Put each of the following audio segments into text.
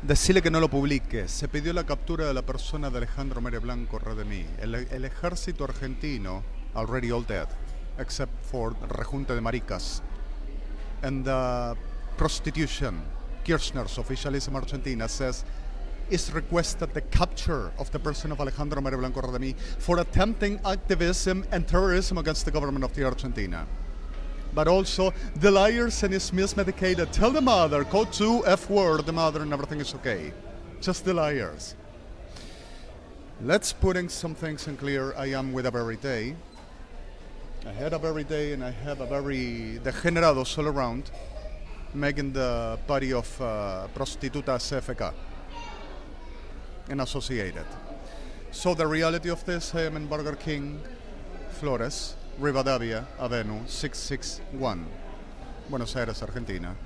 Decirle que no lo publique. Se pidió la captura de la persona de Alejandro María Blanco REDEMI. El ejército argentino, already all dead, except for rejunte de maricas. And the prostitution, Kirchner's officialism Argentina says, is requested the capture of the person of Alejandro María Blanco REDEMI for attempting activism and terrorism against the government of the Argentina. But also, the liars and his mismedicated, tell the mother, code 2, F word, the mother, and everything is okay. Just the liars. Let's putting some things in clear. I am with a very day. I had a very day and I have a very degenerados all around, making the party of prostitutas FK and associated. So the reality of this, I am in Burger King, Flores, Rivadavia, Avenue 661, Buenos Aires, Argentina.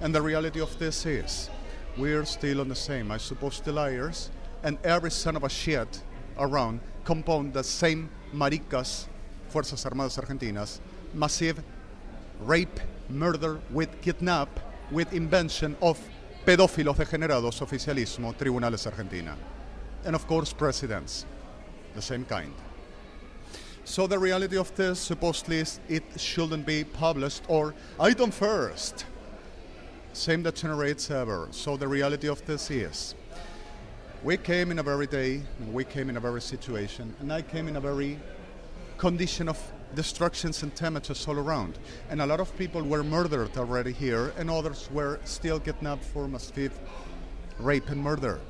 And the reality of this is, we're still on the same, I suppose, the liars, and every son of a shit around compound the same maricas, Fuerzas Armadas Argentinas, massive rape, murder, with kidnap, with invention of pedófilos degenerados, oficialismo, tribunales Argentina. And of course, presidents, the same kind. So the reality of this, supposedly, is it shouldn't be published, or item first. Same that generates ever. So the reality of this is, we came in a very day, we came in a very situation, and I came in a very condition of destructions and damages all around. And a lot of people were murdered already here, and others were still kidnapped for massive rape and murder.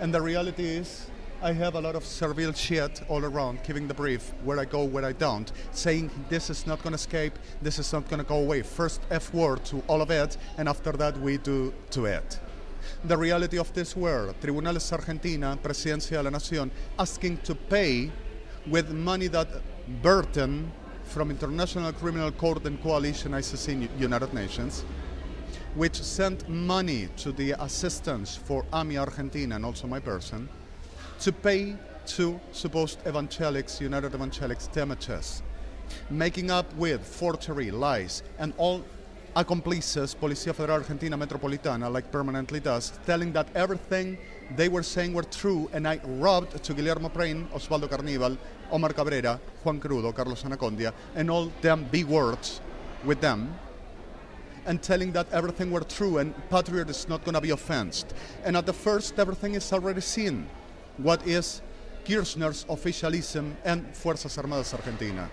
And the reality is, I have a lot of servile shit all around, giving the brief where I go, where I don't, saying this is not going to escape, this is not going to go away. First F word to all of it, and after that we do to it. The reality of this were Tribunales Argentina, Presidencia de la Nación, asking to pay with money that burden from International Criminal Court and Coalition ICC United Nations, which sent money to the assistance for AMI Argentina and also my person, to pay to supposed evangelics, United Evangelics damages, making up with forgery, lies, and all accomplices, Policía Federal Argentina Metropolitana, like permanently does, telling that everything they were saying were true, and I robbed to Guillermo Prain, Osvaldo Carnival, Omar Cabrera, Juan Crudo, Carlos Anacondia, and all them big words with them, and telling that everything were true and patriot is not going to be offensed. And at the first, everything is already seen. What is Kirchner's officialism and Fuerzas Armadas Argentina?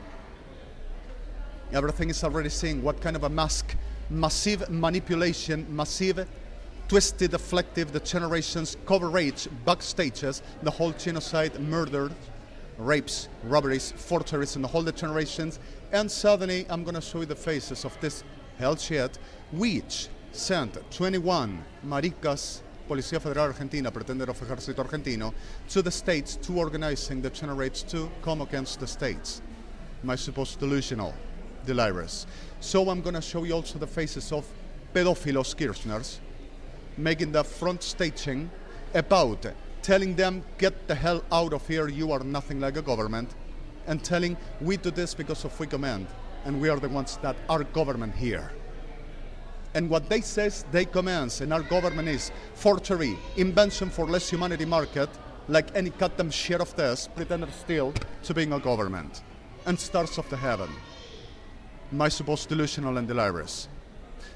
Everything is already seen. What kind of a mask, massive manipulation, massive twisted, deflective, the generations, coverage, backstages, the whole genocide, murder, rapes, robberies, forgeries, and the whole generations. And suddenly, I'm going to show you the faces of this hell shit, which sent 21 maricas, Policía Federal Argentina, pretender of Ejército Argentino, to the states to organizing the generates to come against the states. My supposed delusional, delirious. So I'm going to show you also the faces of pedophilos Kirchners, making the front staging about telling them, get the hell out of here, you are nothing like a government, and telling, we do this because of we command, and we are the ones that are government here. And what they says, they commands, and our government is forgery, invention for less humanity market, like any cut them shit of this, pretender still to being a government, and stars of the heaven. My supposed delusional and delirious.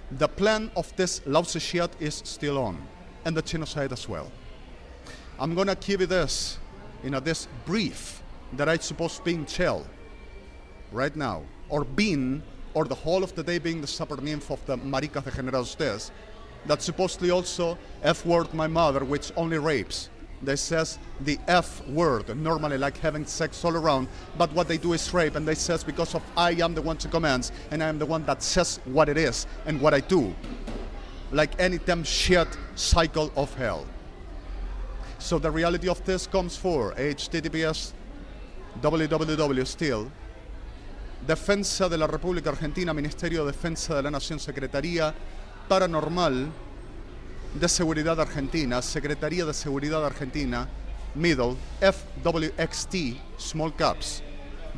The plan of this lousy shit is still on, and the genocide as well. I'm gonna give you this, this brief that I suppose being chill right now, or being, or the whole of the day being the super nymph of the maricas degenerados des, that supposedly also F word my mother, which only rapes. They says the F word, normally like having sex all around, but what they do is rape, and they says because of I am the one to commands, and I am the one that says what it is and what I do. Like any damn shit cycle of hell. So the reality of this comes for https www still Defensa de la República Argentina, Ministerio de Defensa de la Nación, Secretaría Paranormal de Seguridad Argentina, Secretaría de Seguridad Argentina, middle, FWXT, small caps,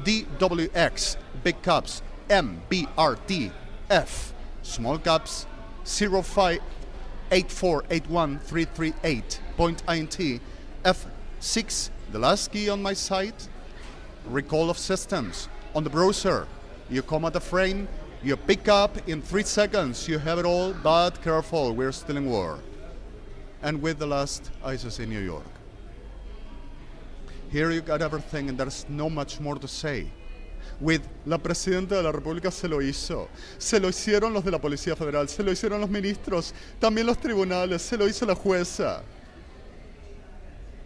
DWX, big caps, MBRT, F, small caps, 05 8481338.int, F6, the last key on my site, recall of systems. On the browser, you come at the frame, you pick up in 3 seconds, you have it all, but careful, we're still in war. And with the last ISIS in New York. Here you got everything and there's no much more to say. With la Presidenta de la República se lo hizo, se lo hicieron los de la Policía Federal, se lo hicieron los ministros, también los tribunales, se lo hizo la jueza.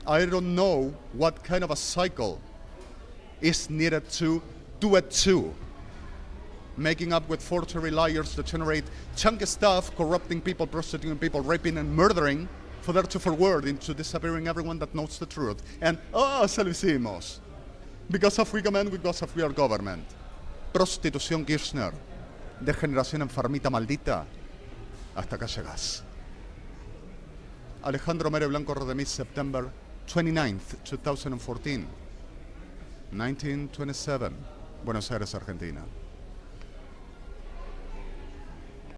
I don't know what kind of a cycle is needed to do it too. Making up with forgery liars that generate chunky stuff, corrupting people, prostituting people, raping and murdering, for there to forward into disappearing everyone that knows the truth. And, se lo hicimos. Because of we command, because of we are government. Prostitución Kirchner. Degeneración enfermita maldita. Hasta acá llegas. Alejandro Mere Blanco REDEMI, September 29th, 2014. 1927. Buenos Aires, Argentina.